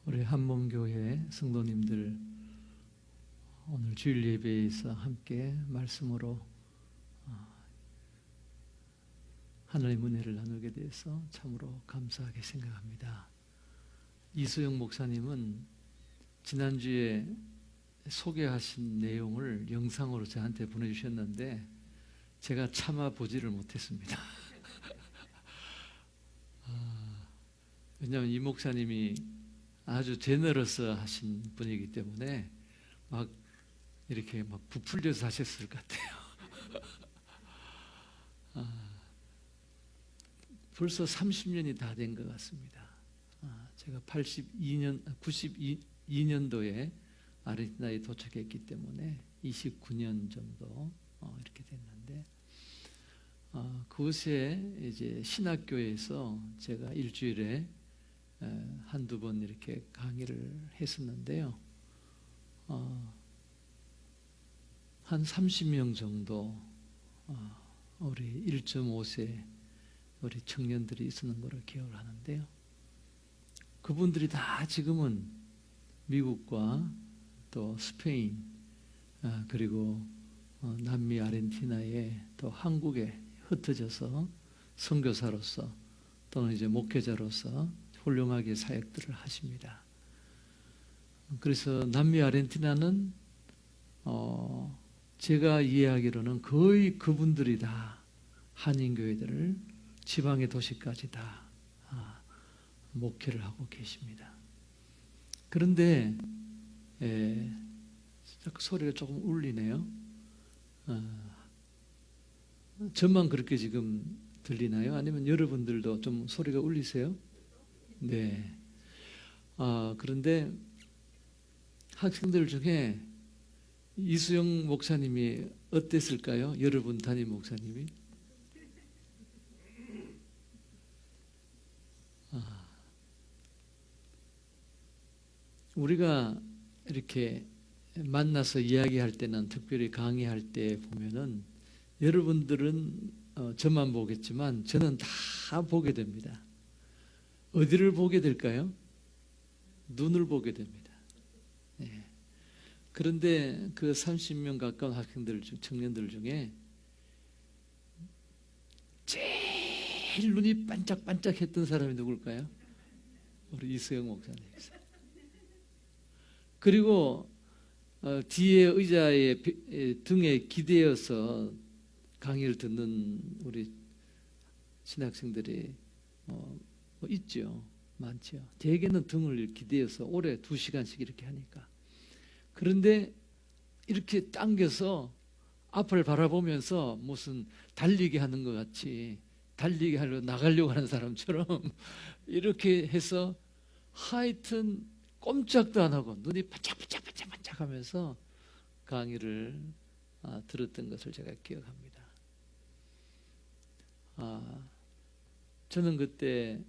우리 한몸교회 성도님들 오늘 주일 예배에서 함께 말씀으로 하나님의 은혜를 나누게 돼서 참으로 감사하게 생각합니다. 이수영 목사님은 지난주에 소개하신 내용을 영상으로 저한테 보내주셨는데 제가 참아 보지를 못했습니다. 왜냐하면 이 목사님이 아주 제너러스 하신 분이기 때문에 막 이렇게 막 부풀려서 하셨을 것 같아요. 벌써 30년이 다 된 것 같습니다. 제가 92년도에 아르헨티나에 도착했기 때문에 29년 정도 이렇게 됐는데 그곳에 이제 신학교에서 제가 일주일에 한두 번 이렇게 강의를 했었는데요. 한 30명 정도 우리 1.5세 우리 청년들이 있었는 걸로 기억을 하는데요. 그분들이 다 지금은 미국과 또 스페인 그리고 남미 아르헨티나에 또 한국에 흩어져서 선교사로서 또는 이제 목회자로서 훌륭하게 사역들을 하십니다. 그래서 남미 아르헨티나는 제가 이해하기로는 거의 그분들이 다 한인교회들을 지방의 도시까지 다 목회를 하고 계십니다. 그런데 소리가 조금 울리네요. 저만 그렇게 지금 들리나요? 아니면 여러분들도 좀 소리가 울리세요? 네. 그런데 학생들 중에 이수영 목사님이 어땠을까요? 여러분 담임 목사님이? 우리가 이렇게 만나서 이야기할 때는 특별히 강의할 때 보면은 여러분들은 저만 보겠지만 저는 다 보게 됩니다. 어디를 보게 될까요? 눈을 보게 됩니다. 네. 그런데 그 30명 가까운 학생들, 청년들 중에 제일 눈이 반짝반짝 했던 사람이 누굴까요? 우리 이수영 목사님이세요. 그리고 뒤에 의자에 등에 기대어서 강의를 듣는 우리 신학생들이 있죠. 많죠. 대개는 등을 기대어서 오래 2시간씩 이렇게 하니까. 그런데 이렇게 당겨서 앞을 바라보면서 무슨 달리기 하는 것 같이 달리기 하려고 나가려고 하는 사람처럼 이렇게 해서 하여튼 꼼짝도 안 하고 눈이 반짝반짝반짝 하면서 강의를 들었던 것을 제가 기억합니다. 저는 그때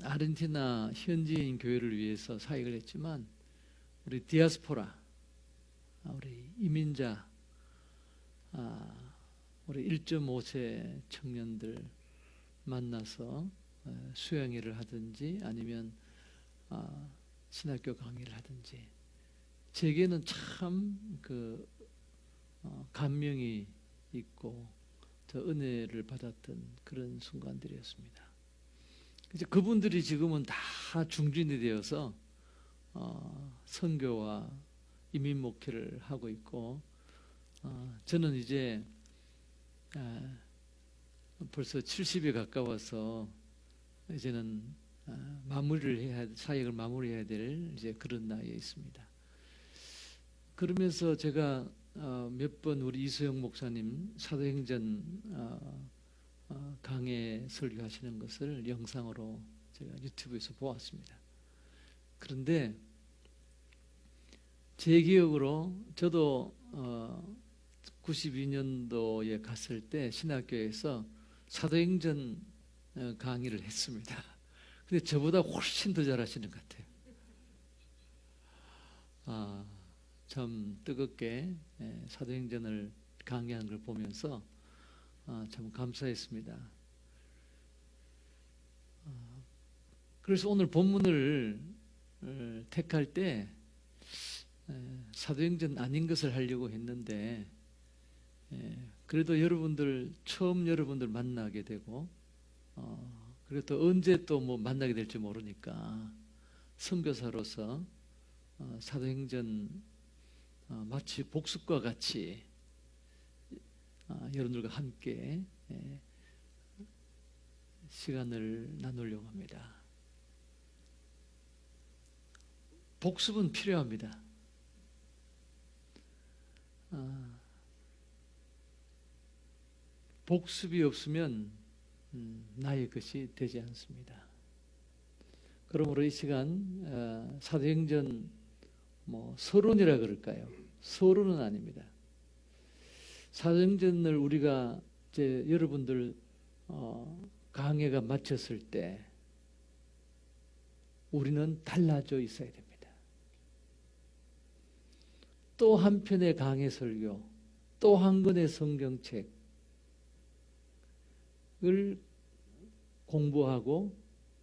아르헨티나 현지인 교회를 위해서 사역을 했지만 우리 디아스포라, 우리 이민자, 우리 1.5세 청년들 만나서 수양회를 하든지 아니면 신학교 강의를 하든지 제게는 참 그 감명이 있고 더 은혜를 받았던 그런 순간들이었습니다. 이제 그분들이 지금은 다 중진이 되어서 선교와 이민 목회를 하고 있고 저는 이제 벌써 70에 가까워서 이제는 사역을 마무리해야 될 이제 그런 나이에 있습니다. 그러면서 제가 몇 번 우리 이수영 목사님 사도행전 강해 설교하시는 것을 영상으로 제가 유튜브에서 보았습니다. 그런데 제 기억으로 저도 92년도에 갔을 때 신학교에서 사도행전 강의를 했습니다. 근데 저보다 훨씬 더 잘하시는 것 같아요. 참 뜨겁게 사도행전을 강의하는 걸 보면서 참 감사했습니다. 그래서 오늘 본문을 택할 때 사도행전 아닌 것을 하려고 했는데 그래도 처음 여러분들 만나게 되고 그리고 또 언제 또 뭐 만나게 될지 모르니까 선교사로서 사도행전 마치 복습과 같이 여러분들과 함께 시간을 나누려고 합니다. 복습은 필요합니다. 복습이 없으면 나의 것이 되지 않습니다. 그러므로 이 시간 사도행전 서론이라 그럴까요? 서론은 아닙니다. 사도행전을 우리가 이제 여러분들 강해가 마쳤을 때 우리는 달라져 있어야 됩니다. 또 한 편의 강해 설교, 또 한 권의 성경책을 공부하고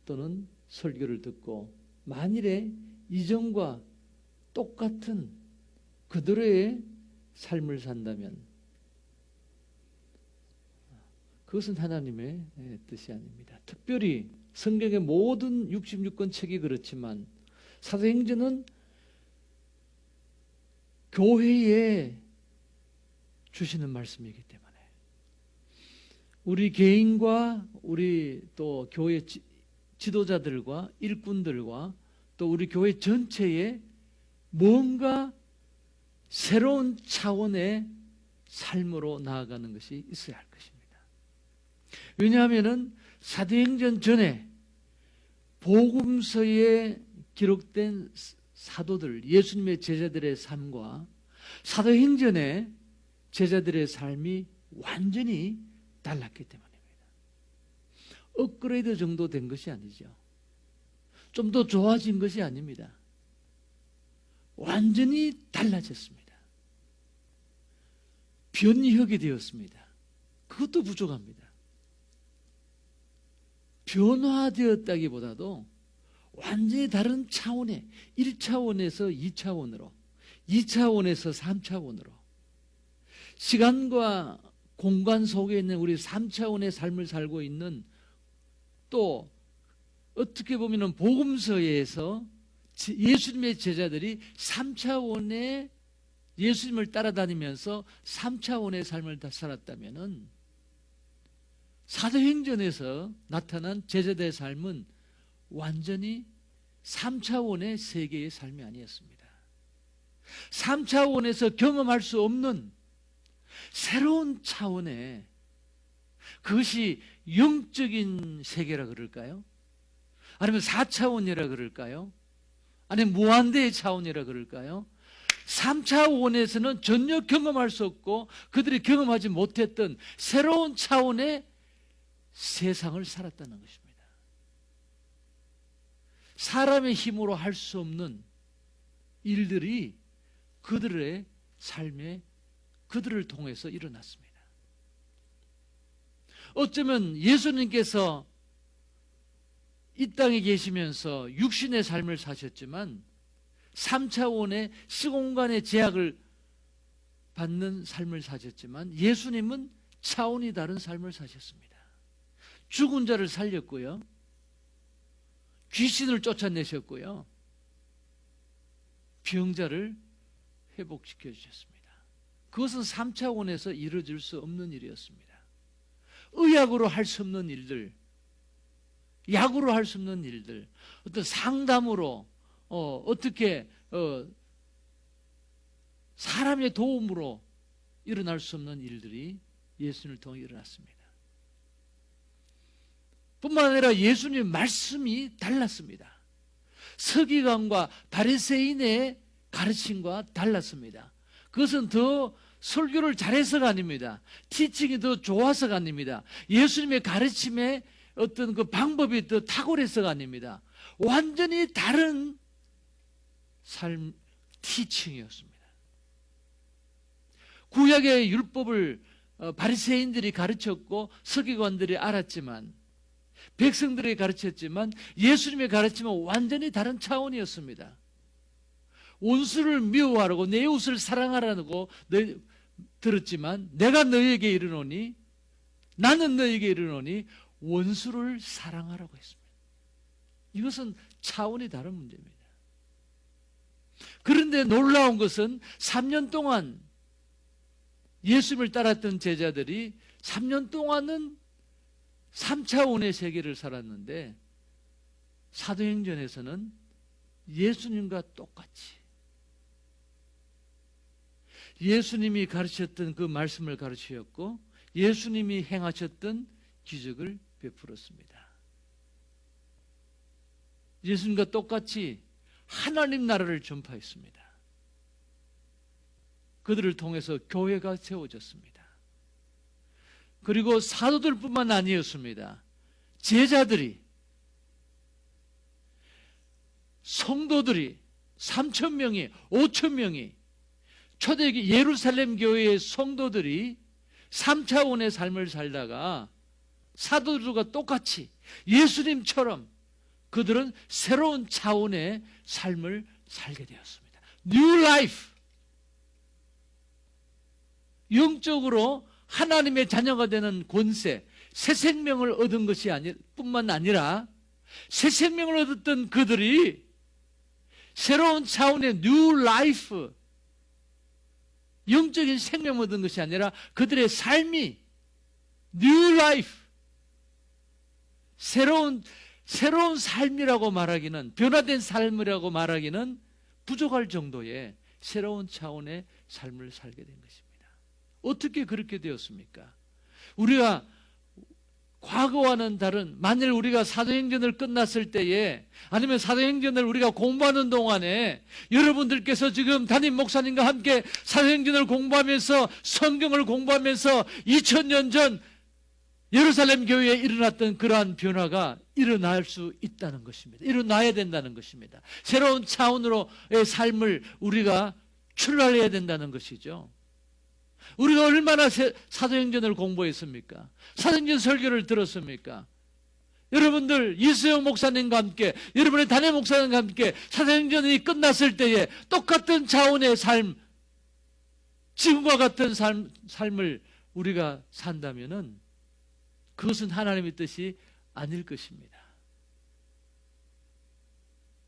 또는 설교를 듣고 만일에 이전과 똑같은 그들의 삶을 산다면 그것은 하나님의 뜻이 아닙니다. 특별히 성경의 모든 66권 책이 그렇지만 사도행전은 교회에 주시는 말씀이기 때문에 우리 개인과 우리 또 교회 지도자들과 일꾼들과 또 우리 교회 전체에 뭔가 새로운 차원의 삶으로 나아가는 것이 있어야 할 것입니다. 왜냐하면 사도행전 전에 복음서에 기록된 사도들, 예수님의 제자들의 삶과 사도행전의 제자들의 삶이 완전히 달랐기 때문입니다. 업그레이드 정도 된 것이 아니죠. 좀 더 좋아진 것이 아닙니다. 완전히 달라졌습니다. 변혁이 되었습니다. 그것도 부족합니다. 변화되었다기보다도 완전히 다른 차원의 1차원에서 2차원으로 2차원에서 3차원으로 시간과 공간 속에 있는 우리 3차원의 삶을 살고 있는 또 어떻게 보면 복음서에서 예수님의 제자들이 3차원의 예수님을 따라다니면서 3차원의 삶을 다 살았다면 사도행전에서 나타난 제자들의 삶은 완전히 3차원의 세계의 삶이 아니었습니다. 3차원에서 경험할 수 없는 새로운 차원의 그것이 영적인 세계라 그럴까요? 아니면 4차원이라 그럴까요? 아니면 무한대의 차원이라 그럴까요? 3차원에서는 전혀 경험할 수 없고 그들이 경험하지 못했던 새로운 차원의 세상을 살았다는 것입니다. 사람의 힘으로 할 수 없는 일들이 그들의 삶에 그들을 통해서 일어났습니다. 어쩌면 예수님께서 이 땅에 계시면서 육신의 삶을 사셨지만 3차원의 시공간의 제약을 받는 삶을 사셨지만 예수님은 차원이 다른 삶을 사셨습니다. 죽은 자를 살렸고요. 귀신을 쫓아내셨고요. 병자를 회복시켜 주셨습니다. 그것은 3차원에서 이루어질 수 없는 일이었습니다. 의학으로 할 수 없는 일들, 약으로 할 수 없는 일들, 어떤 상담으로 어떻게 사람의 도움으로 일어날 수 없는 일들이 예수님을 통해 일어났습니다. 뿐만 아니라 예수님의 말씀이 달랐습니다. 서기관과 바리새인의 가르침과 달랐습니다. 그것은 더 설교를 잘해서가 아닙니다. 티칭이 더 좋아서가 아닙니다. 예수님의 가르침의 어떤 그 방법이 더 탁월해서가 아닙니다. 완전히 다른 삶 티칭이었습니다. 구약의 율법을 바리새인들이 가르쳤고 서기관들이 알았지만 백성들에게 가르쳤지만 예수님의 가르침은 완전히 다른 차원이었습니다. 원수를 미워하라고 내 이웃을 사랑하라고 들었지만 내가 너희에게 이르노니 나는 너희에게 이르노니 원수를 사랑하라고 했습니다. 이것은 차원이 다른 문제입니다. 그런데 놀라운 것은 3년 동안 예수님을 따랐던 제자들이 3년 동안은 3차원의 세계를 살았는데 사도행전에서는 예수님과 똑같이 예수님이 가르쳤던 그 말씀을 가르치셨고 예수님이 행하셨던 기적을 베풀었습니다. 예수님과 똑같이 하나님 나라를 전파했습니다. 그들을 통해서 교회가 세워졌습니다. 그리고 사도들뿐만 아니었습니다. 제자들이, 성도들이 3,000명이, 5,000명이 초대기 예루살렘 교회의 성도들이 3차원의 삶을 살다가 사도들과 똑같이 예수님처럼 그들은 새로운 차원의 삶을 살게 되었습니다. New life. 영적으로 하나님의 자녀가 되는 권세, 새 생명을 얻은 것이 뿐만 아니라 새 생명을 얻었던 그들이 새로운 차원의 New life, 영적인 생명을 얻은 것이 아니라 그들의 삶이 New life, 새로운 삶이라고 말하기는, 변화된 삶이라고 말하기는 부족할 정도의 새로운 차원의 삶을 살게 된 것입니다. 어떻게 그렇게 되었습니까? 우리가 과거와는 다른, 만일 우리가 사도행전을 끝났을 때에, 아니면 사도행전을 우리가 공부하는 동안에 여러분들께서 지금 담임 목사님과 함께 사도행전을 공부하면서, 성경을 공부하면서 2000년 전 예루살렘 교회에 일어났던 그러한 변화가 일어날 수 있다는 것입니다. 일어나야 된다는 것입니다. 새로운 차원으로의 삶을 우리가 출발해야 된다는 것이죠. 우리가 얼마나 사도행전을 공부했습니까? 사도행전 설교를 들었습니까? 여러분들 이수영 목사님과 함께, 여러분의 담임 목사님과 함께 사도행전이 끝났을 때에 똑같은 차원의 삶, 지금과 같은 삶을 우리가 산다면은 그것은 하나님의 뜻이 아닐 것입니다.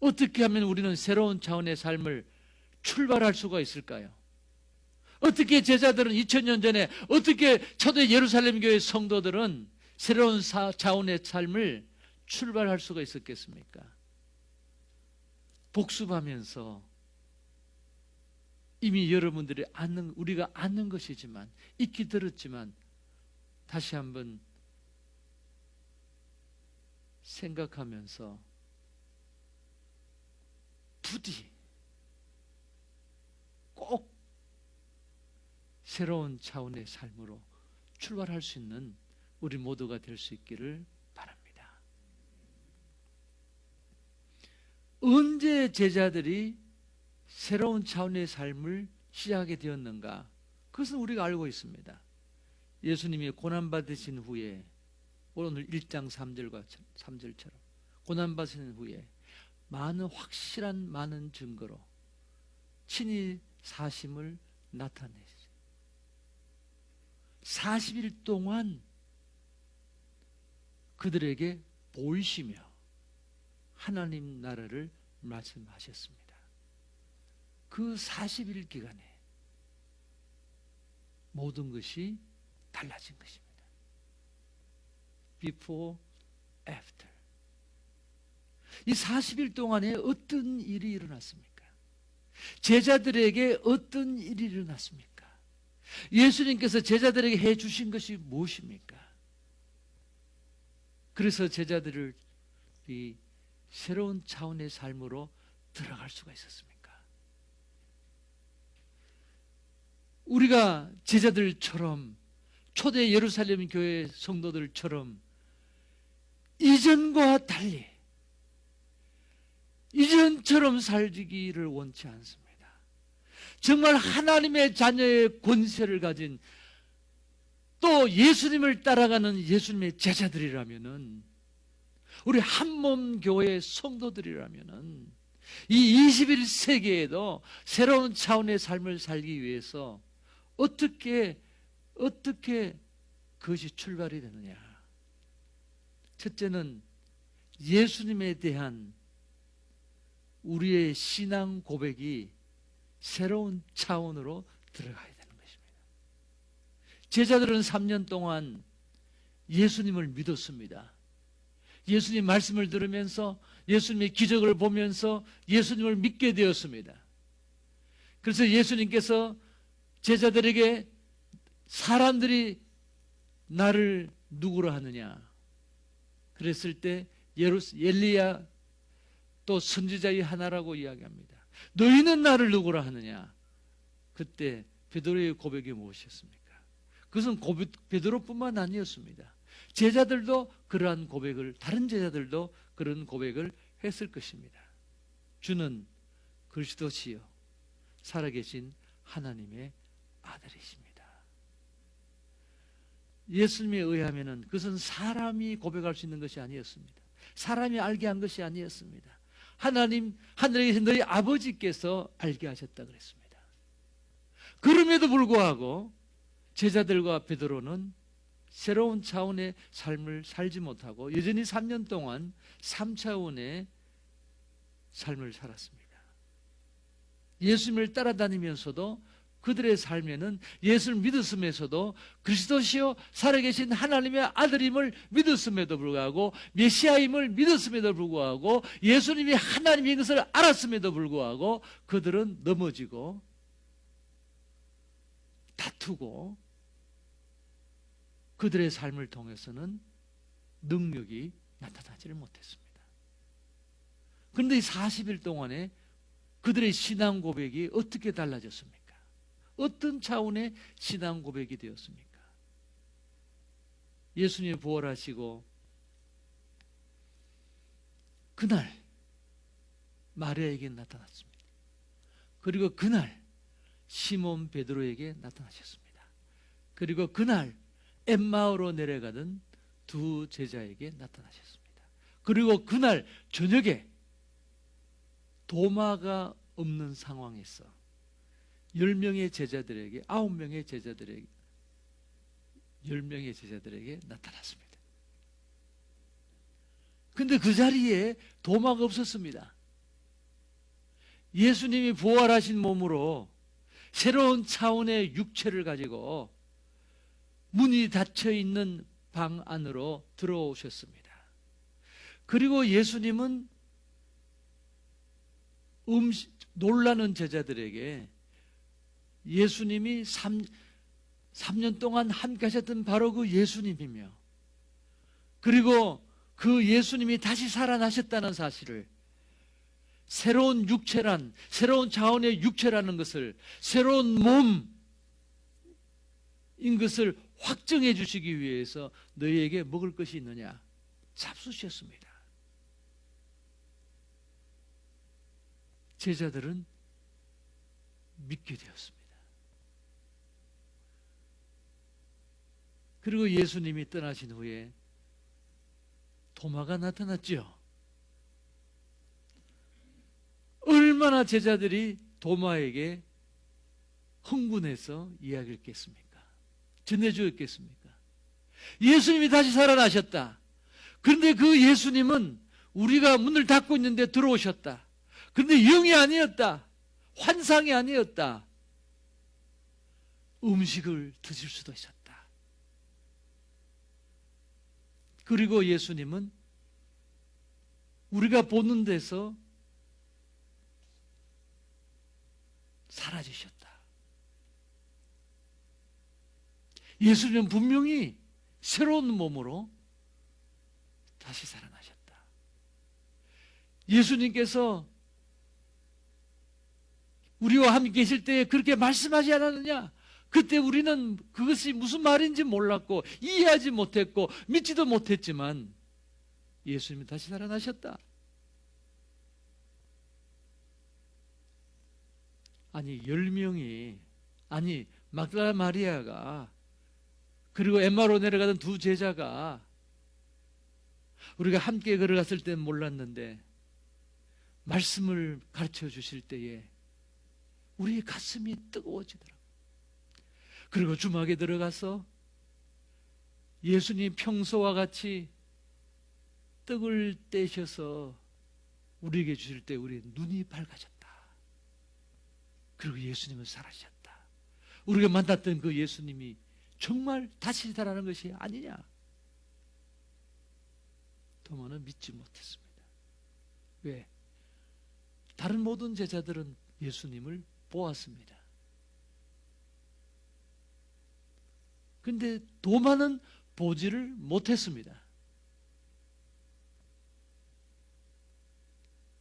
어떻게 하면 우리는 새로운 차원의 삶을 출발할 수가 있을까요? 어떻게 제자들은 2000년 전에, 어떻게 초대 예루살렘 교회 성도들은 새로운 차원의 삶을 출발할 수가 있었겠습니까? 복습하면서 이미 여러분들이 우리가 아는 것이지만, 익히 들었지만 다시 한번 생각하면서 부디 꼭 새로운 차원의 삶으로 출발할 수 있는 우리 모두가 될 수 있기를 바랍니다. 언제 제자들이 새로운 차원의 삶을 시작하게 되었는가? 그것은 우리가 알고 있습니다. 예수님이 고난받으신 후에, 오늘 1장 3절처럼 고난받으신 후에 확실한 많은 증거로 친히 사심을 나타내시죠. 40일 동안 그들에게 보이시며 하나님 나라를 말씀하셨습니다. 그 40일 기간에 모든 것이 달라진 것입니다. Before, after. 이 40일 동안에 어떤 일이 일어났습니까? 제자들에게 어떤 일이 일어났습니까? 예수님께서 제자들에게 해주신 것이 무엇입니까? 그래서 제자들을 이 새로운 차원의 삶으로 들어갈 수가 있었습니까? 우리가 제자들처럼, 초대 예루살렘 교회 성도들처럼 이전과 달리 이전처럼 살기를 원치 않습니다. 정말 하나님의 자녀의 권세를 가진, 또 예수님을 따라가는 예수님의 제자들이라면은 우리 한몸 교회 성도들이라면은 이 21세기에도 새로운 차원의 삶을 살기 위해서 어떻게 그것이 출발이 되느냐? 첫째는 예수님에 대한 우리의 신앙 고백이 새로운 차원으로 들어가야 되는 것입니다. 제자들은 3년 동안 예수님을 믿었습니다. 예수님 말씀을 들으면서 예수님의 기적을 보면서 예수님을 믿게 되었습니다. 그래서 예수님께서 제자들에게 사람들이 나를 누구로 하느냐 그랬을 때 엘리야 또 선지자의 하나라고 이야기합니다. 너희는 나를 누구로 하느냐? 그때 베드로의 고백이 무엇이었습니까? 그것은 베드로뿐만 아니었습니다. 제자들도 그러한 고백을, 다른 제자들도 그런 고백을 했을 것입니다. 주는 그리스도시요 살아계신 하나님의 아들이십니다. 예수님에 의하면은 그것은 사람이 고백할 수 있는 것이 아니었습니다. 사람이 알게 한 것이 아니었습니다. 하나님, 하늘에 계신 너희 아버지께서 알게 하셨다 그랬습니다. 그럼에도 불구하고 제자들과 베드로는 새로운 차원의 삶을 살지 못하고 여전히 3년 동안 3차원의 삶을 살았습니다. 예수님을 따라다니면서도 그들의 삶에는 예수를 믿었음에서도 그리스도시요 살아계신 하나님의 아들임을 믿었음에도 불구하고 메시아임을 믿었음에도 불구하고 예수님이 하나님인 것을 알았음에도 불구하고 그들은 넘어지고 다투고 그들의 삶을 통해서는 능력이 나타나지를 못했습니다. 그런데 이 40일 동안에 그들의 신앙 고백이 어떻게 달라졌습니까? 어떤 차원의 신앙 고백이 되었습니까? 예수님이 부활하시고 그날 마리아에게 나타났습니다. 그리고 그날 시몬 베드로에게 나타나셨습니다. 그리고 그날 엠마오로 내려가던 두 제자에게 나타나셨습니다. 그리고 그날 저녁에 도마가 없는 상황에서 10명의 제자들에게 9명의 제자들에게 10명의 제자들에게 나타났습니다. 근데 그 자리에 도마가 없었습니다. 예수님이 부활하신 몸으로 새로운 차원의 육체를 가지고 문이 닫혀 있는 방 안으로 들어오셨습니다. 그리고 예수님은 놀라는 제자들에게 예수님이 3년 동안 함께 하셨던 바로 그 예수님이며 그리고 그 예수님이 다시 살아나셨다는 사실을 새로운 육체란 새로운 차원의 육체라는 것을 새로운 몸인 것을 확정해 주시기 위해서 너희에게 먹을 것이 있느냐 잡수셨습니다. 제자들은 믿게 되었습니다. 그리고 예수님이 떠나신 후에 도마가 나타났죠. 얼마나 제자들이 도마에게 흥분해서 이야기를 했겠습니까? 전해주었겠습니까? 예수님이 다시 살아나셨다. 그런데 그 예수님은 우리가 문을 닫고 있는데 들어오셨다. 그런데 영이 아니었다. 환상이 아니었다. 음식을 드실 수도 있었다. 그리고 예수님은 우리가 보는 데서 사라지셨다. 예수님은 분명히 새로운 몸으로 다시 살아나셨다. 예수님께서 우리와 함께 계실 때 그렇게 말씀하지 않았느냐? 그때 우리는 그것이 무슨 말인지 몰랐고 이해하지 못했고 믿지도 못했지만 예수님이 다시 살아나셨다. 아니 10명이 아니 막달라 마리아가 그리고 엠마로 내려가던 두 제자가 우리가 함께 걸어갔을 때는 몰랐는데 말씀을 가르쳐 주실 때에 우리의 가슴이 뜨거워지더라고요. 그리고 주막에 들어가서 예수님 평소와 같이 떡을 떼셔서 우리에게 주실 때 우리의 눈이 밝아졌다. 그리고 예수님은 살아주셨다. 우리가 만났던 그 예수님이 정말 다시 살아나는 것이 아니냐. 도마는 믿지 못했습니다. 왜? 다른 모든 제자들은 예수님을 보았습니다. 근데 도마는 보지를 못했습니다.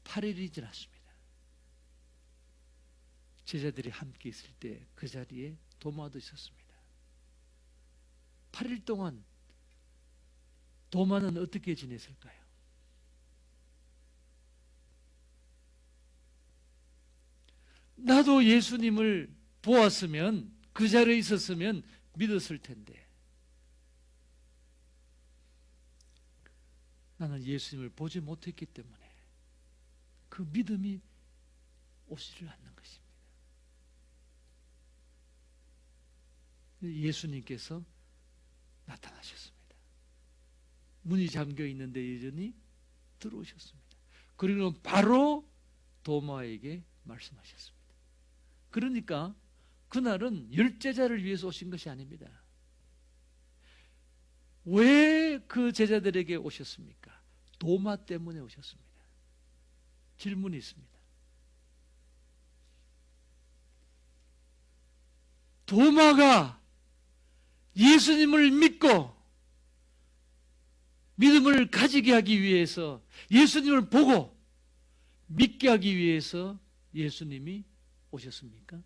8일이 지났습니다. 제자들이 함께 있을 때 그 자리에 도마도 있었습니다. 8일 동안 도마는 어떻게 지냈을까요? 나도 예수님을 보았으면, 그 자리에 있었으면 믿었을 텐데 나는 예수님을 보지 못했기 때문에 그 믿음이 오지를 않는 것입니다. 예수님께서 나타나셨습니다. 문이 잠겨 있는데 여전히 들어오셨습니다. 그리고 바로 도마에게 말씀하셨습니다. 그러니까 그날은 열제자를 위해서 오신 것이 아닙니다. 왜 그 제자들에게 오셨습니까? 도마 때문에 오셨습니다. 질문이 있습니다. 도마가 예수님을 믿고 믿음을 가지게 하기 위해서, 예수님을 보고 믿게 하기 위해서 예수님이 오셨습니까?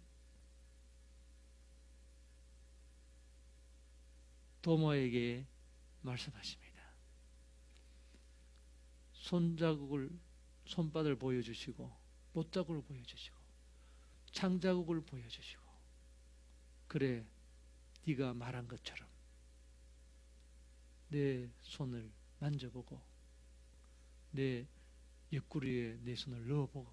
도마에게 말씀하십니다. 손바닥을 보여주시고 못자국을 보여주시고 창자국을 보여주시고, 그래 네가 말한 것처럼 내 손을 만져보고 내 옆구리에 내 손을 넣어보고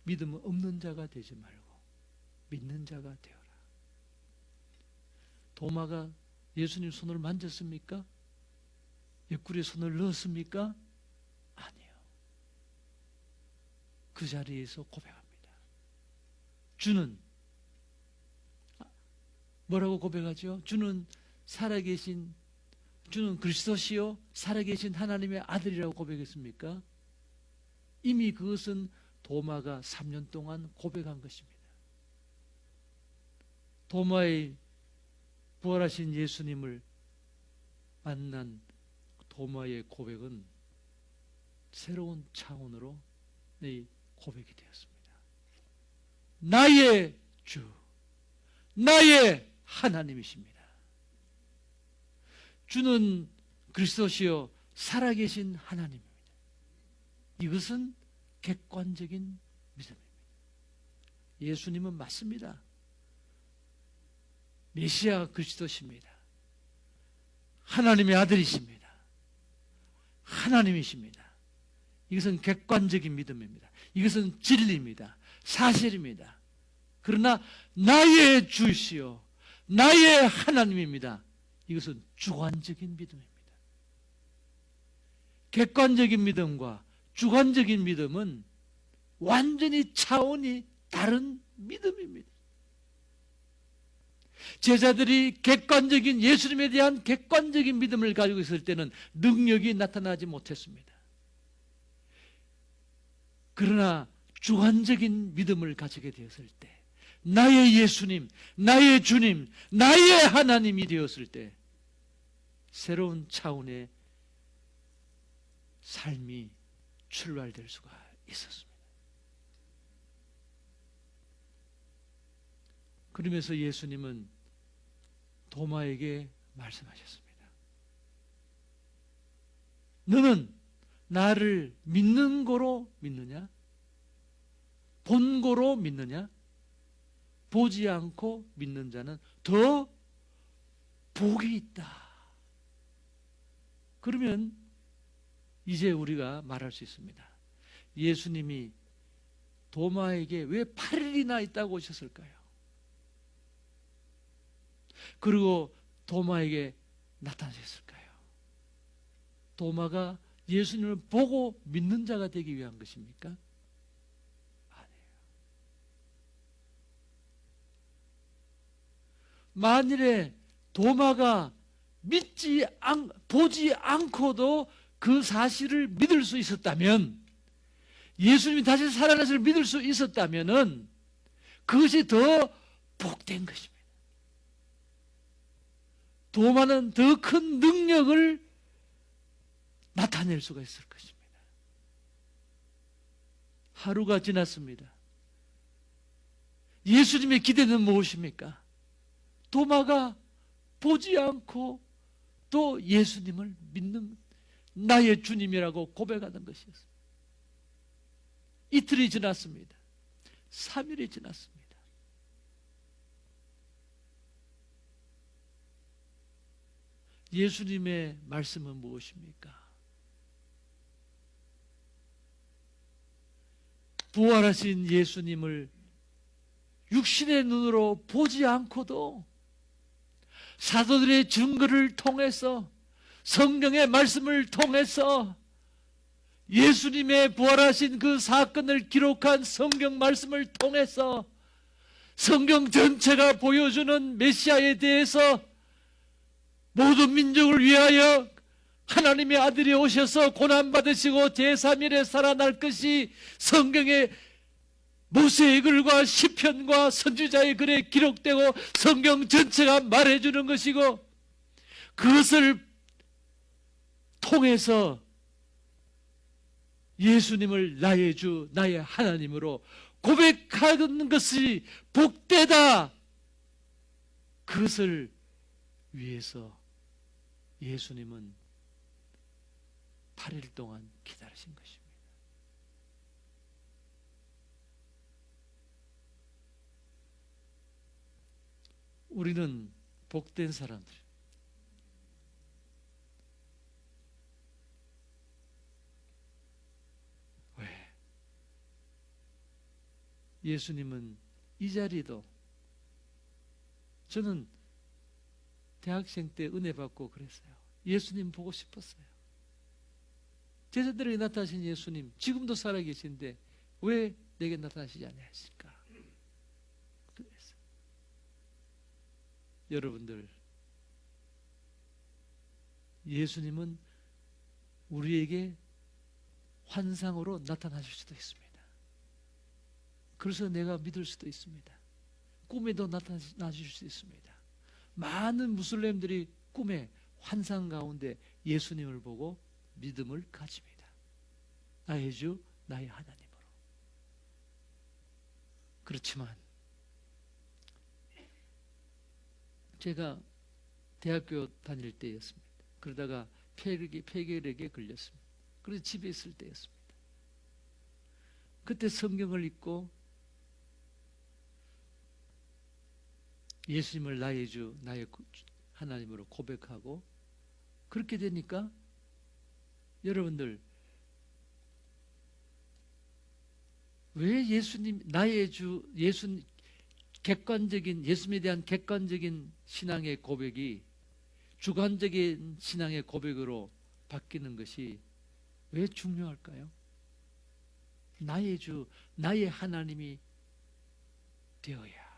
믿음 없는 자가 되지 말고 믿는 자가 되어라. 도마가 예수님 손을 만졌습니까? 옆구리에 손을 넣었습니까? 아니요. 그 자리에서 고백합니다. 주는 뭐라고 고백하죠? 주는 살아계신, 주는 그리스도시요 살아계신 하나님의 아들이라고 고백했습니까? 이미 그것은 도마가 3년 동안 고백한 것입니다. 도마의 부활하신 예수님을 만난 도마의 고백은 새로운 차원으로 내 고백이 되었습니다. 나의 주, 나의 하나님이십니다. 주는 그리스도시요 살아계신 하나님입니다. 이것은 객관적인 믿음입니다. 예수님은 맞습니다. 메시아 그리스도십니다. 하나님의 아들이십니다. 하나님이십니다. 이것은 객관적인 믿음입니다. 이것은 진리입니다. 사실입니다. 그러나 나의 주시요 나의 하나님입니다. 이것은 주관적인 믿음입니다. 객관적인 믿음과 주관적인 믿음은 완전히 차원이 다른 믿음입니다. 제자들이 객관적인 예수님에 대한 객관적인 믿음을 가지고 있을 때는 능력이 나타나지 못했습니다. 그러나 주관적인 믿음을 가지게 되었을 때, 나의 예수님, 나의 주님, 나의 하나님이 되었을 때 새로운 차원의 삶이 출발될 수가 있었습니다. 그러면서 예수님은 도마에게 말씀하셨습니다. 너는 나를 믿는 거로 믿느냐? 본 거로 믿느냐? 보지 않고 믿는 자는 더 복이 있다. 그러면 이제 우리가 말할 수 있습니다. 예수님이 도마에게 왜 8일이나 있다고 오셨을까요? 그리고 도마에게 나타나셨을까요? 도마가 예수님을 보고 믿는 자가 되기 위한 것입니까? 아니에요. 만일에 도마가 보지 않고도 그 사실을 믿을 수 있었다면, 예수님이 다시 살아나실 믿을 수 있었다면은 그것이 더 복된 것입니다. 도마는 더 큰 능력을 나타낼 수가 있을 것입니다. 하루가 지났습니다. 예수님의 기대는 무엇입니까? 도마가 보지 않고 또 예수님을 믿는 나의 주님이라고 고백하는 것이었습니다. 이틀이 지났습니다. 3일이 지났습니다. 예수님의 말씀은 무엇입니까? 부활하신 예수님을 육신의 눈으로 보지 않고도 사도들의 증거를 통해서, 성경의 말씀을 통해서, 예수님의 부활하신 그 사건을 기록한 성경 말씀을 통해서 성경 전체가 보여주는 메시아에 대해서 모든 민족을 위하여 하나님의 아들이 오셔서 고난받으시고 제3일에 살아날 것이 성경의 모세의 글과 시편과 선지자의 글에 기록되고 성경 전체가 말해주는 것이고, 그것을 통해서 예수님을 나의 주, 나의 하나님으로 고백하는 것이 복되다. 그것을 위해서 예수님은 8일 동안 기다리신 것입니다. 우리는 복된 사람들, 왜? 예수님은 이 자리도, 저는 대학생 때 은혜 받고 그랬어요. 예수님 보고 싶었어요. 제자들에게 나타나신 예수님 지금도 살아계신데 왜 내게 나타나시지 않으실까? 그랬어요. 여러분들, 예수님은 우리에게 환상으로 나타나실 수도 있습니다. 그래서 내가 믿을 수도 있습니다. 꿈에도 나타나실 수 있습니다. 많은 무슬림들이 꿈에 환상 가운데 예수님을 보고 믿음을 가집니다. 나의 주, 나의 하나님으로. 그렇지만 제가 대학교 다닐 때였습니다. 그러다가 폐결핵에 걸렸습니다. 그래서 집에 있을 때였습니다. 그때 성경을 읽고 예수님을 나의 주, 나의 하나님으로 고백하고 그렇게 되니까 여러분들, 왜 예수님, 나의 주, 예수님에 대한 객관적인 신앙의 고백이 주관적인 신앙의 고백으로 바뀌는 것이 왜 중요할까요? 나의 주, 나의 하나님이 되어야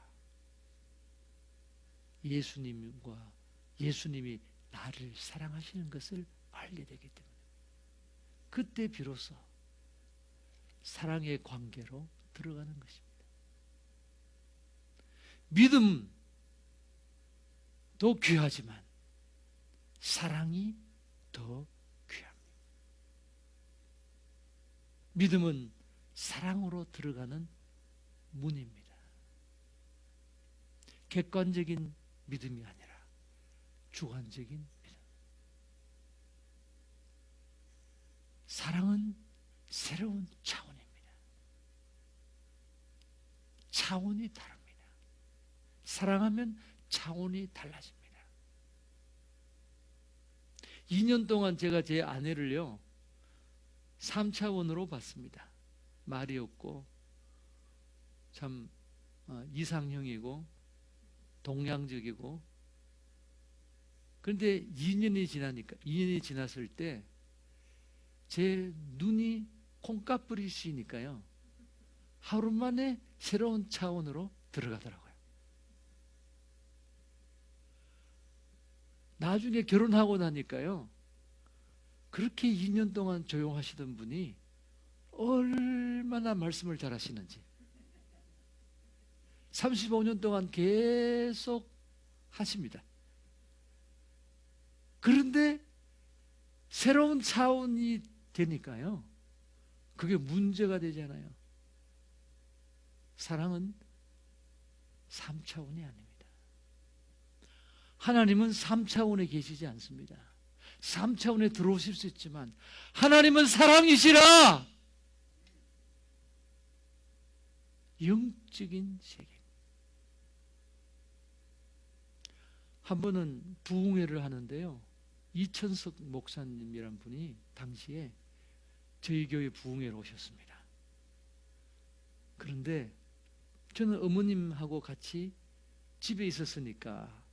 예수님이 나를 사랑하시는 것을 알게 되기 때문에, 그때 비로소 사랑의 관계로 들어가는 것입니다. 믿음도 귀하지만 사랑이 더 귀합니다. 믿음은 사랑으로 들어가는 문입니다. 객관적인 믿음이 아니라 주관적인 믿음. 사랑은 새로운 차원입니다. 차원이 다릅니다. 사랑하면 차원이 달라집니다. 2년 동안 제가 제 아내를요 3차원으로 봤습니다. 말이 없고 참 이상형이고 동양적이고, 그런데 2년이 지났을 때 제 눈이 콩깍불이시니까요 하루 만에 새로운 차원으로 들어가더라고요. 나중에 결혼하고 나니까요 그렇게 2년 동안 조용하시던 분이 얼마나 말씀을 잘하시는지 35년 동안 계속 하십니다. 그런데 새로운 차원이 되니까요 그게 문제가 되잖아요. 사랑은 3차원이 아닙니다. 하나님은 3차원에 계시지 않습니다. 3차원에 들어오실 수 있지만 하나님은 사랑이시라. 영적인 세계. 한 번은 부흥회를 하는데요 이천석 목사님이란 분이 당시에 저희 교회 부흥회로 오셨습니다. 그런데 저는 어머님하고 같이 집에 있었으니까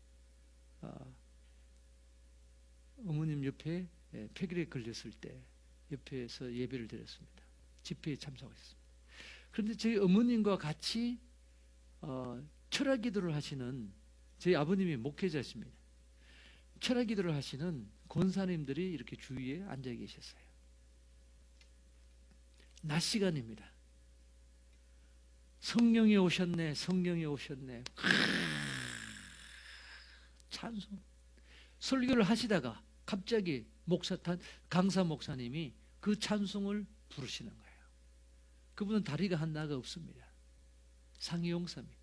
어머님 옆에 폐결에 걸렸을 때 옆에서 예배를 드렸습니다. 집회에 참석했습니다. 그런데 저희 어머님과 같이 철학 기도를 하시는 저희 아버님이 목회자십니다. 철학 기도를 하시는 권사님들이 이렇게 주위에 앉아 계셨어요. 낮 시간입니다. 성령이 오셨네, 성령이 오셨네. 찬송. 설교를 하시다가 갑자기 강사 목사님이 그 찬송을 부르시는 거예요. 그분은 다리가 하나가 없습니다. 상이용사입니다.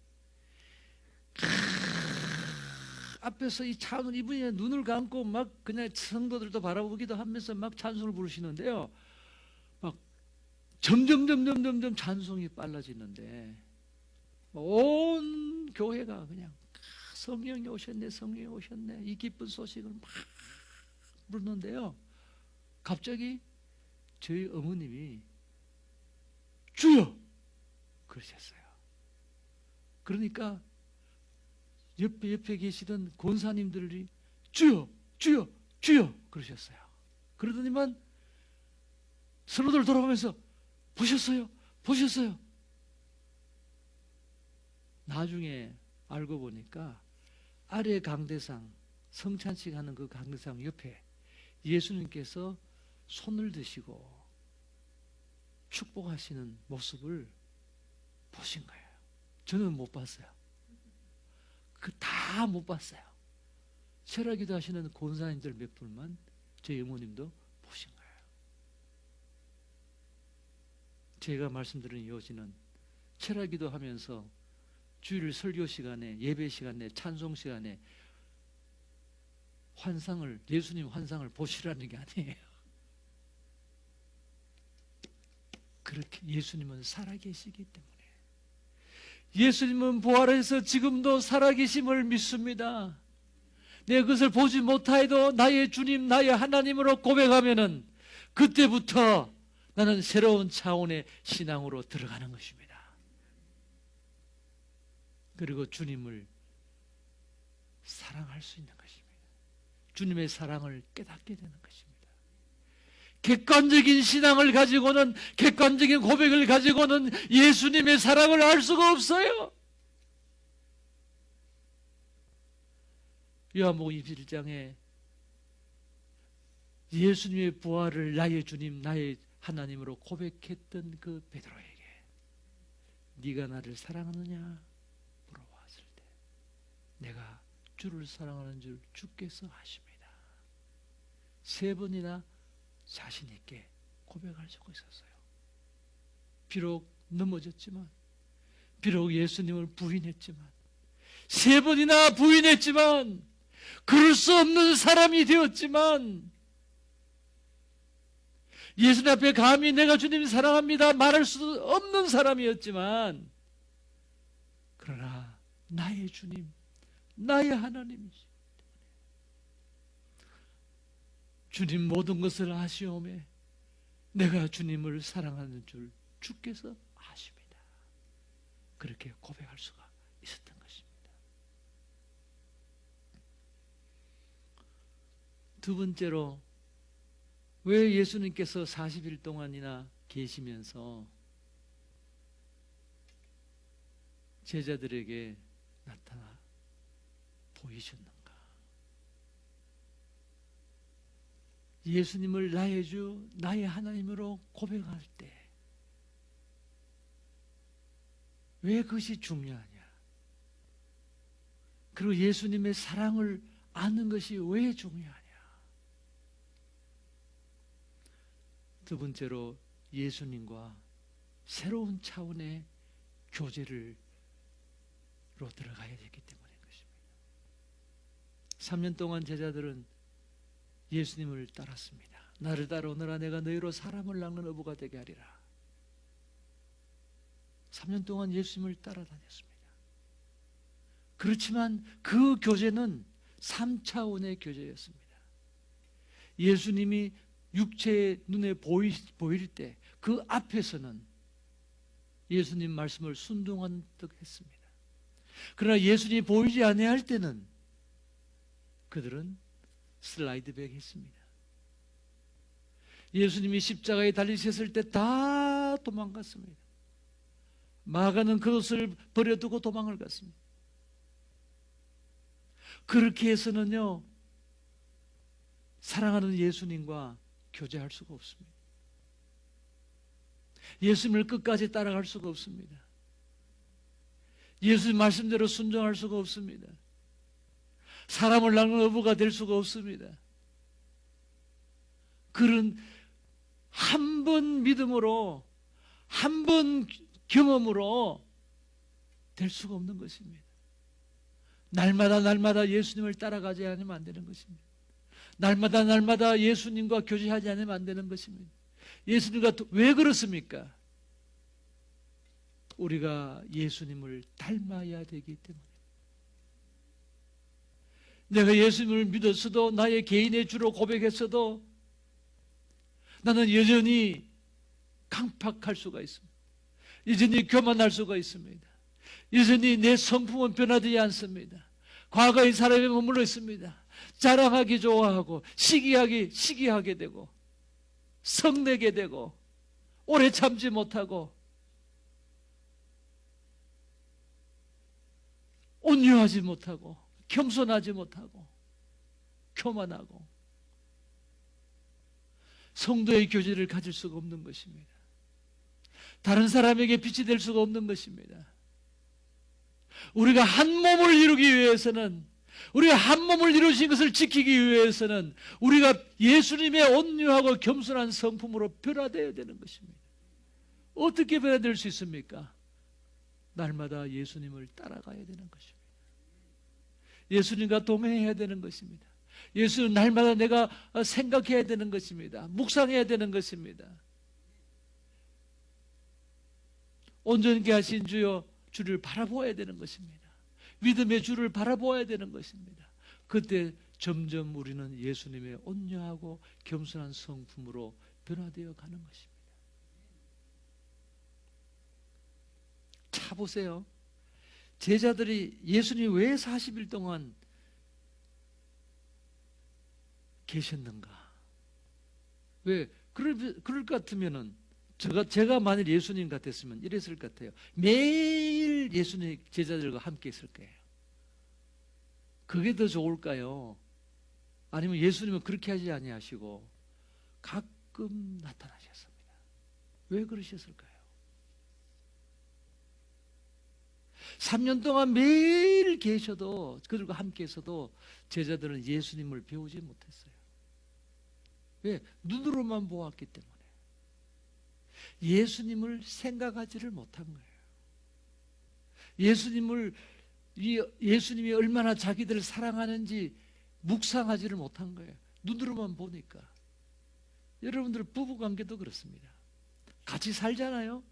앞에서 이 찬송, 이분이 눈을 감고 막 그냥 성도들도 바라보기도 하면서 막 찬송을 부르시는데요. 막 점점 찬송이 빨라지는데 온 교회가 그냥 성령이 오셨네, 성령이 오셨네, 이 기쁜 소식을 막 부르는데요. 갑자기 저희 어머님이 주여! 그러셨어요. 그러니까 옆에 계시던 권사님들이 주여! 주여! 주여! 그러셨어요. 그러더니만 서로들 돌아보면서 보셨어요? 보셨어요? 나중에 알고 보니까 아래 강대상 성찬식 하는 그 강대상 옆에 예수님께서 손을 드시고 축복하시는 모습을 보신 거예요. 저는 못 봤어요. 다 못 봤어요. 철학기도 하시는 권사님들 몇 분만 저희 어머님도 보신 거예요. 제가 말씀드린 요지는 철학기도 하면서 주일 설교 시간에, 예배 시간에, 찬송 시간에 예수님 환상을 보시라는 게 아니에요. 그렇게 예수님은 살아계시기 때문에. 예수님은 부활해서 지금도 살아계심을 믿습니다. 내가 그것을 보지 못하여도 나의 주님, 나의 하나님으로 고백하면은 그때부터 나는 새로운 차원의 신앙으로 들어가는 것입니다. 그리고 주님을 사랑할 수 있는 것입니다. 주님의 사랑을 깨닫게 되는 것입니다. 객관적인 신앙을 가지고는, 객관적인 고백을 가지고는 예수님의 사랑을 알 수가 없어요. 요한복음 21장에 예수님의 부활을 나의 주님, 나의 하나님으로 고백했던 그 베드로에게 네가 나를 사랑하느냐 물어봤을 때 내가 주를 사랑하는 줄 주께서 아십니다. 3번이나 자신 있게 고백할 수 있었어요. 비록 넘어졌지만, 비록 예수님을 부인했지만, 3번이나 부인했지만, 그럴 수 없는 사람이 되었지만, 예수님 앞에 감히 내가 주님 사랑합니다 말할 수 없는 사람이었지만, 그러나 나의 주님, 나의 하나님이시 주님 모든 것을 아시오매 내가 주님을 사랑하는 줄 주께서 아십니다. 그렇게 고백할 수가 있었던 것입니다. 두 번째로, 왜 예수님께서 40일 동안이나 계시면서 제자들에게 나타나 보이셨는가? 예수님을 나의 주, 나의 하나님으로 고백할 때 왜 그것이 중요하냐? 그리고 예수님의 사랑을 아는 것이 왜 중요하냐? 두 번째로, 예수님과 새로운 차원의 교제를 들어가야 되기 때문인 것입니다. 3년 동안 제자들은 예수님을 따랐습니다. 나를 따라오너라 내가 너희로 사람을 낚는 어부가 되게 하리라. 3년 동안 예수님을 따라다녔습니다. 그렇지만 그 교제는 3차원의 교제였습니다. 예수님이 육체의 눈에 보일 때 그 앞에서는 예수님 말씀을 순종한 듯 했습니다. 그러나 예수님이 보이지 아니할 때는 그들은 슬라이드백 했습니다. 예수님이 십자가에 달리셨을 때 다 도망갔습니다. 마가는 그것을 버려두고 도망을 갔습니다. 그렇게 해서는요, 사랑하는 예수님과 교제할 수가 없습니다. 예수님을 끝까지 따라갈 수가 없습니다. 예수님 말씀대로 순종할 수가 없습니다. 사람을 낚는 어부가 될 수가 없습니다. 그런 한 번 믿음으로, 한 번 경험으로 될 수가 없는 것입니다. 날마다 예수님을 따라가지 않으면 안 되는 것입니다. 날마다 예수님과 교제하지 않으면 안 되는 것입니다. 예수님과 왜 그렇습니까? 우리가 예수님을 닮아야 되기 때문에. 내가 예수님을 믿었어도, 나의 개인의 주로 고백했어도 나는 여전히 강팍할 수가 있습니다. 여전히 교만할 수가 있습니다. 여전히 내 성품은 변하지 않습니다. 과거의 사람에 머물러 있습니다. 자랑하기 좋아하고 시기하게 되고 성내게 되고 오래 참지 못하고 온유하지 못하고 겸손하지 못하고 교만하고 성도의 교제를 가질 수가 없는 것입니다. 다른 사람에게 빛이 될 수가 없는 것입니다. 우리가 한 몸을 이루기 위해서는, 우리가 한 몸을 이루신 것을 지키기 위해서는 우리가 예수님의 온유하고 겸손한 성품으로 변화되어야 되는 것입니다. 어떻게 변화될 수 있습니까? 날마다 예수님을 따라가야 되는 것입니다. 예수님과 동행해야 되는 것입니다. 예수님 날마다 내가 생각해야 되는 것입니다. 묵상해야 되는 것입니다. 온전케 하신 주여, 주를 바라보아야 되는 것입니다. 믿음의 주를 바라보아야 되는 것입니다. 그때 점점 우리는 예수님의 온유하고 겸손한 성품으로 변화되어 가는 것입니다. 자 보세요. 제자들이 예수님이 왜 40일 동안 계셨는가? 왜? 그럴 것 같으면은 제가 만일 예수님 같았으면 이랬을 것 같아요. 매일 예수님 제자들과 함께 있을 거예요. 그게 더 좋을까요? 아니면 예수님은 그렇게 하지 아니하시고 가끔 나타나셨습니다. 왜 그러셨을까요? 3년 동안 매일 계셔도, 그들과 함께 있어도 제자들은 예수님을 배우지 못했어요. 왜? 눈으로만 보았기 때문에. 예수님을 생각하지를 못한 거예요. 예수님이 얼마나 자기들을 사랑하는지 묵상하지를 못한 거예요. 눈으로만 보니까. 여러분들 부부관계도 그렇습니다. 같이 살잖아요.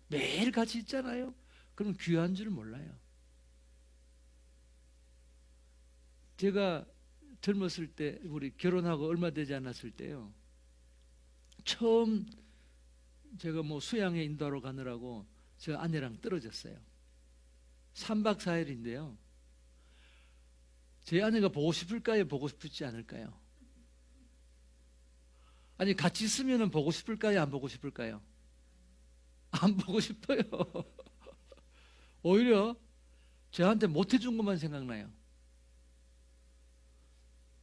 매일 같이 있잖아요. 그럼 귀한 줄 몰라요. 제가 젊었을 때 우리 결혼하고 얼마 되지 않았을 때요. 처음 제가 뭐 수양회 인도하러 가느라고 저 아내랑 떨어졌어요. 3박 4일인데요. 제 아내가 보고 싶을까요? 보고 싶지 않을까요? 아니 같이 있으면 보고 싶을까요? 안 보고 싶을까요? 안 보고 싶어요. 오히려 저한테 못해준 것만 생각나요.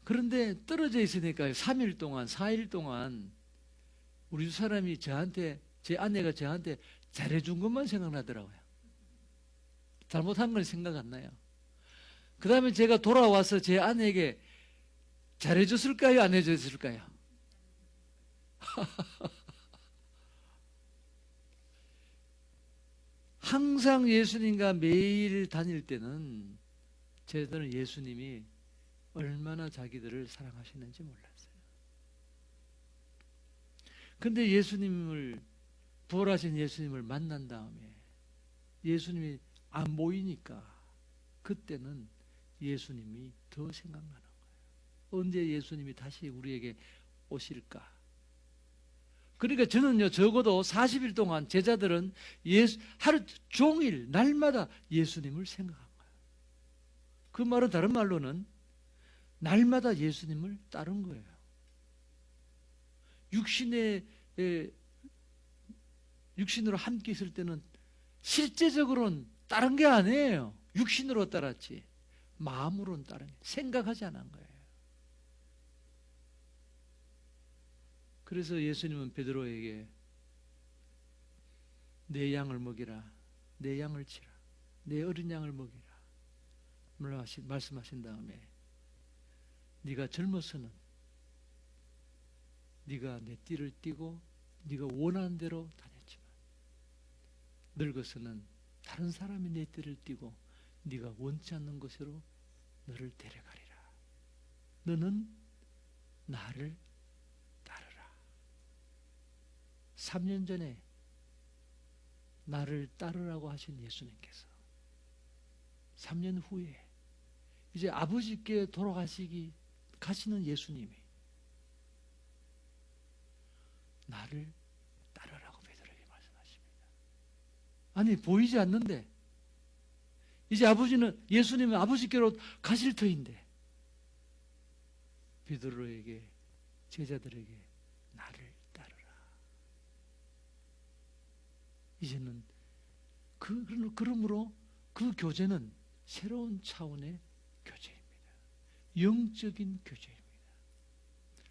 그런데 떨어져 있으니까요. 3일 동안 4일 동안 우리 두 사람이 저한테, 제 아내가 저한테 잘해준 것만 생각나더라고요. 잘못한 건 생각 안 나요. 그 다음에 제가 돌아와서 제 아내에게 잘해줬을까요? 안 해줬을까요? 항상 예수님과 매일 다닐 때는 저희들은 예수님이 얼마나 자기들을 사랑하시는지 몰랐어요. 근데 예수님을, 부활하신 예수님을 만난 다음에 예수님이 안 보이니까 그때는 예수님이 더 생각나는 거예요. 언제 예수님이 다시 우리에게 오실까? 그러니까 저는요, 적어도 40일 동안 제자들은 하루 종일 날마다 예수님을 생각한 거예요. 그 말은 다른 말로는 날마다 예수님을 따른 거예요. 육신으로 함께 있을 때는 실제적으로는 다른 게 아니에요. 육신으로 따랐지 마음으로는 따른 게, 생각하지 않은 거예요. 그래서 예수님은 베드로에게 내 양을 먹이라, 내 양을 치라, 내 어린 양을 먹이라 말씀하신 다음에 네가 젊어서는 네가 내 띠를 띠고 네가 원하는 대로 다녔지만 늙어서는 다른 사람이 내 띠를 띠고 네가 원치 않는 곳으로 너를 데려가리라. 너는 나를 따르라. 3년 전에 나를 따르라고 하신 예수님께서 3년 후에 이제 아버지께 가시는 예수님이 나를 따르라고 베드로에게 말씀하십니다. 아니 보이지 않는데 이제 예수님은 아버지께로 가실 터인데 베드로에게, 제자들에게 나를 따르라. 이제는 그러므로 그 교제는 새로운 차원의 교제입니다. 영적인 교제입니다.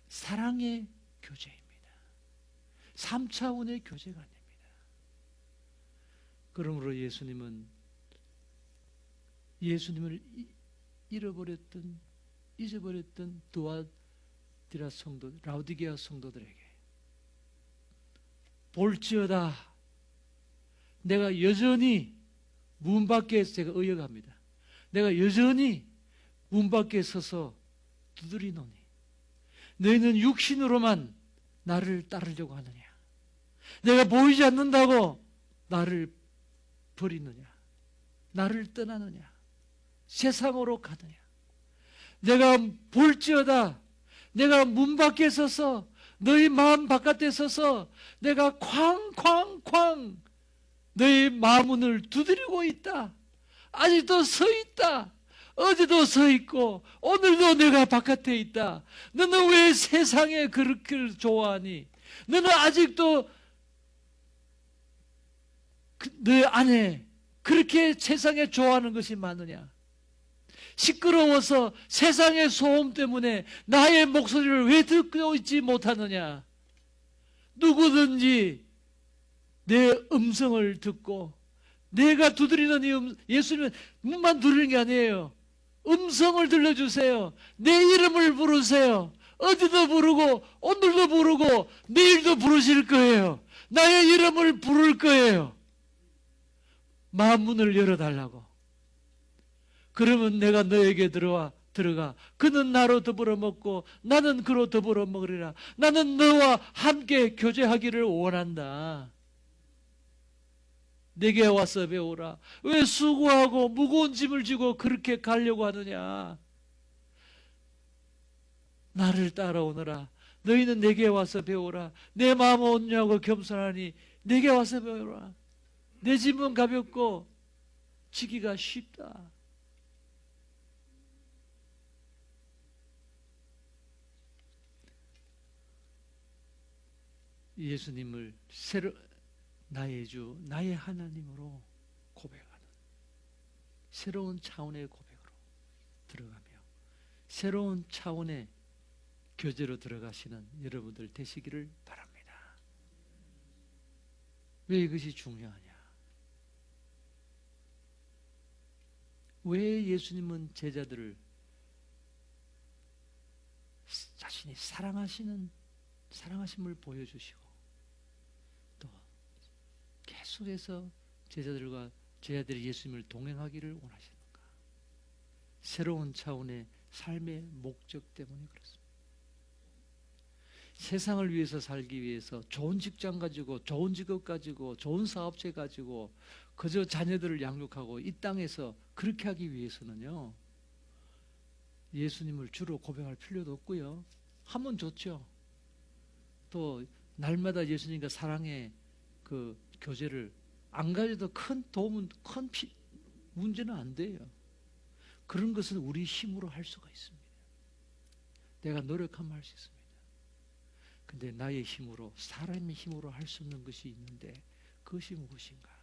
사랑의 교제입니다. 3차원의 교제가 아닙니다. 그러므로 예수님을 잊어버렸던 두아디라 성도, 라우디게아 성도들에게 볼지어다 내가 여전히 문 밖에, 제가 의역합니다. 내가 여전히 문 밖에 서서 두드리노니 너희는 육신으로만 나를 따르려고 하느냐? 내가 보이지 않는다고 나를 버리느냐? 나를 떠나느냐? 세상으로 가느냐? 내가 볼지어다 내가 문 밖에 서서 너희 마음 바깥에 서서 내가 쾅쾅쾅 너희 마음문을 두드리고 있다. 아직도 서 있다. 어제도 서 있고 오늘도 내가 바깥에 있다. 너는 왜 세상에 그렇게 좋아하니? 너는 아직도 너 안에 그렇게 세상에 좋아하는 것이 많으냐? 시끄러워서 세상의 소음 때문에 나의 목소리를 왜 듣고 있지 못하느냐? 누구든지 내 음성을 듣고 내가 두드리는 예수님은 문만 두드리는 게 아니에요. 음성을 들려주세요. 내 이름을 부르세요. 어제도 부르고 오늘도 부르고 내일도 부르실 거예요. 나의 이름을 부를 거예요. 마음 문을 열어달라고. 그러면 내가 너에게 들어가 그는 나로 더불어 먹고 나는 그로 더불어 먹으리라. 나는 너와 함께 교제하기를 원한다. 내게 와서 배우라. 왜 수고하고 무거운 짐을 지고 그렇게 가려고 하느냐? 나를 따라오너라. 너희는 내게 와서 배우라. 내 마음 온유하고 겸손하니 내게 와서 배우라. 내 짐은 가볍고 지기가 쉽다. 예수님을 나의 주, 나의 하나님으로 고백하는 새로운 차원의 고백으로 들어가며 새로운 차원의 교제로 들어가시는 여러분들 되시기를 바랍니다. 왜 이것이 중요하냐? 왜 예수님은 제자들을 자신이 사랑하심을 보여주시고 또 계속해서 제자들이 예수님을 동행하기를 원하시는가? 새로운 차원의 삶의 목적 때문에 그렇습니다. 세상을 위해서 살기 위해서 좋은 직장 가지고 좋은 직업 가지고 좋은 사업체 가지고 그저 자녀들을 양육하고 이 땅에서 그렇게 하기 위해서는요, 예수님을 주로 고백할 필요도 없고요. 하면 좋죠. 또 날마다 예수님과 사랑의 그 교제를 안 가져도 큰 도움은 문제는 안 돼요. 그런 것은 우리 힘으로 할 수가 있습니다. 내가 노력하면 할 수 있습니다. 근데 나의 힘으로, 사람의 힘으로 할 수 없는 것이 있는데 그것이 무엇인가?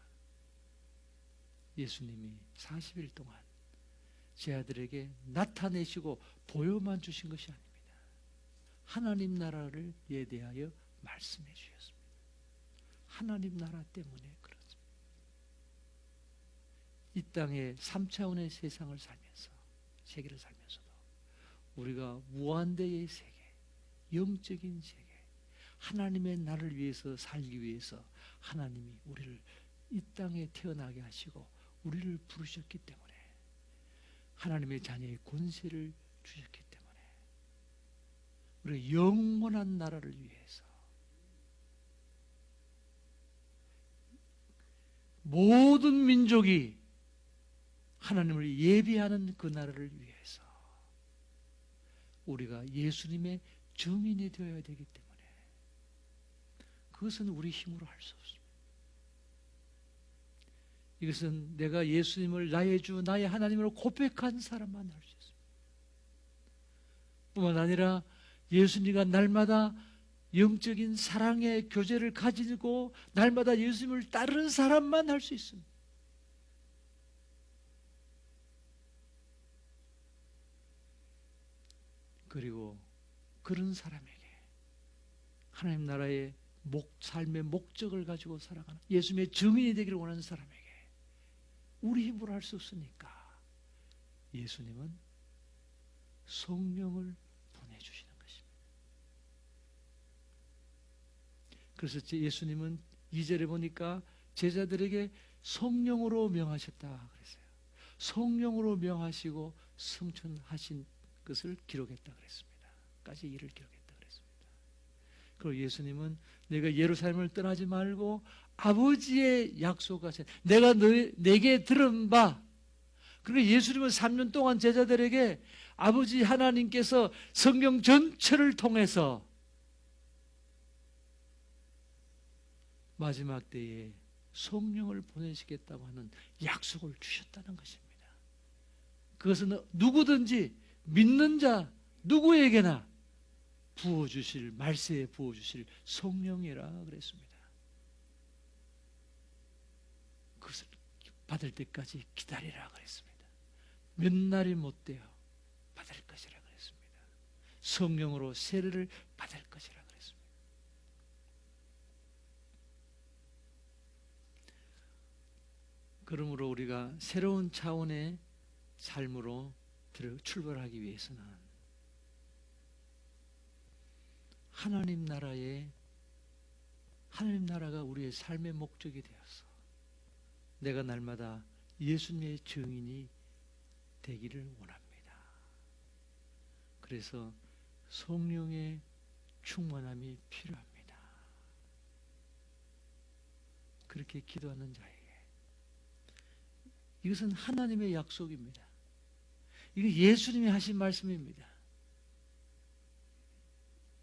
예수님이 40일 동안 제 아들에게 나타내시고 보여만 주신 것이 아닙니다. 하나님 나라를 대하여 말씀해 주셨습니다. 하나님 나라 때문에 그렇습니다. 이 땅의 3차원의 세상을 살면서, 세계를 살면서도 우리가 무한대의 세계, 영적인 세계, 하나님의 나라를 위해서 살기 위해서 하나님이 우리를 이 땅에 태어나게 하시고 우리를 부르셨기 때문에, 하나님의 자녀의 권세를 주셨기 때문에 우리 영원한 나라를 위해서, 모든 민족이 하나님을 예비하는 그 나라를 위해서 우리가 예수님의 증인이 되어야 되기 때문에 그것은 우리 힘으로 할 수 없습니다. 이것은 내가 예수님을 나의 주, 나의 하나님으로 고백한 사람만 할 수 있습니다. 뿐만 아니라 예수님과 날마다 영적인 사랑의 교제를 가지고 날마다 예수님을 따르는 사람만 할 수 있습니다. 그리고 그런 사람에게 하나님 나라의 삶의 목적을 가지고 살아가는 예수님의 증인이 되기를 원하는 사람에게 우리 힘으로 할 수 없으니까 예수님은 성령을 보내주시는 것입니다. 그래서 예수님은 2절에 보니까 제자들에게 성령으로 명하셨다 그랬어요. 성령으로 명하시고 성천하신 것을 기록했다 그랬습니다. 까지 일을 기록했다 그랬습니다. 그리고 예수님은 내가 예루살렘을 떠나지 말고 아버지의 약속하신 내가 내게 들은 바, 그리고 예수님은 3년 동안 제자들에게 아버지 하나님께서 성경 전체를 통해서 마지막 때에 성령을 보내시겠다고 하는 약속을 주셨다는 것입니다. 그것은 누구든지 믿는 자 누구에게나 부어주실, 말세에 부어주실 성령이라 그랬습니다. 그것을 받을 때까지 기다리라 그랬습니다. 몇 날이 못 되어 받을 것이라 그랬습니다. 성령으로 세례를 받을 것이라 그랬습니다. 그러므로 우리가 새로운 차원의 삶으로 출발하기 위해서는 하나님 나라가 우리의 삶의 목적이 되어서 내가 날마다 예수님의 증인이 되기를 원합니다. 그래서 성령의 충만함이 필요합니다. 그렇게 기도하는 자에게 이것은 하나님의 약속입니다. 이거 예수님이 하신 말씀입니다.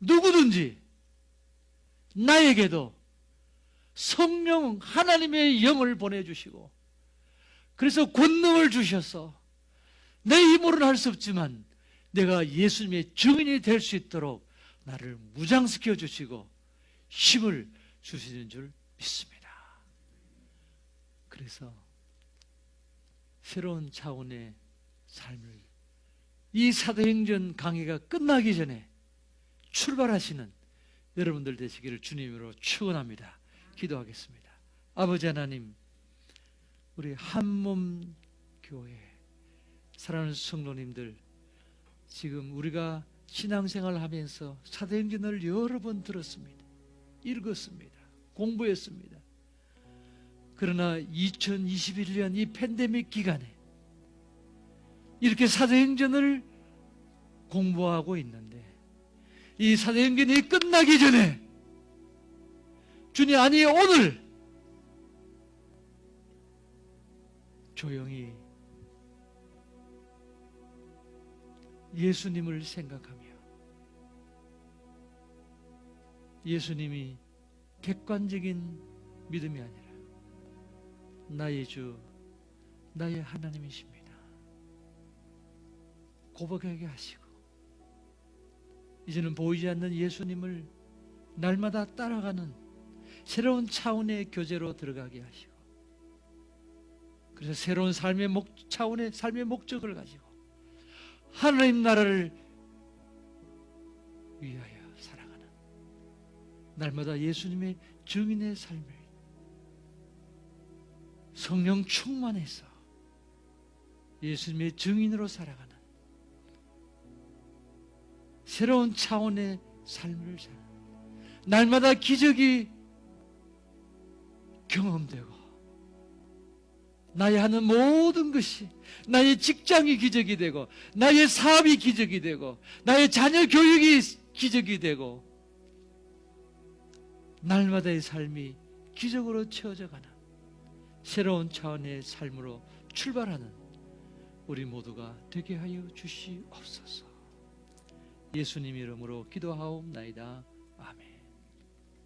누구든지 나에게도 성령 하나님의 영을 보내주시고, 그래서 권능을 주셔서 내 힘으로는 할 수 없지만 내가 예수님의 증인이 될 수 있도록 나를 무장시켜 주시고 힘을 주시는 줄 믿습니다. 그래서 새로운 차원의 삶을 이 사도행전 강의가 끝나기 전에 출발하시는 여러분들 되시기를 주님으로 축원합니다. 기도하겠습니다. 아버지 하나님, 우리 한몸 교회 사랑하는 성도님들, 지금 우리가 신앙생활을 하면서 사도행전을 여러 번 들었습니다. 읽었습니다. 공부했습니다. 그러나 2021년 이 팬데믹 기간에 이렇게 사도행전을 공부하고 있는데, 이 사도행전이 끝나기 전에 주님, 아니 오늘 조용히 예수님을 생각하며, 예수님이 객관적인 믿음이 아니라 나의 주, 나의 하나님이십니다 고백하게 하시고, 이제는 보이지 않는 예수님을 날마다 따라가는 새로운 차원의 교제로 들어가게 하시고, 그래서 새로운 삶의 차원의 삶의 목적을 가지고 하나님 나라를 위하여 살아가는, 날마다 예수님의 증인의 삶을 성령 충만해서 예수님의 증인으로 살아가는 새로운 차원의 삶을 사는, 날마다 기적이 경험되고 나의 하는 모든 것이, 나의 직장이 기적이 되고, 나의 사업이 기적이 되고, 나의 자녀 교육이 기적이 되고, 날마다의 삶이 기적으로 채워져 가는 새로운 차원의 삶으로 출발하는 우리 모두가 되게 하여 주시옵소서. 예수님 이름으로 기도하옵나이다. 아멘.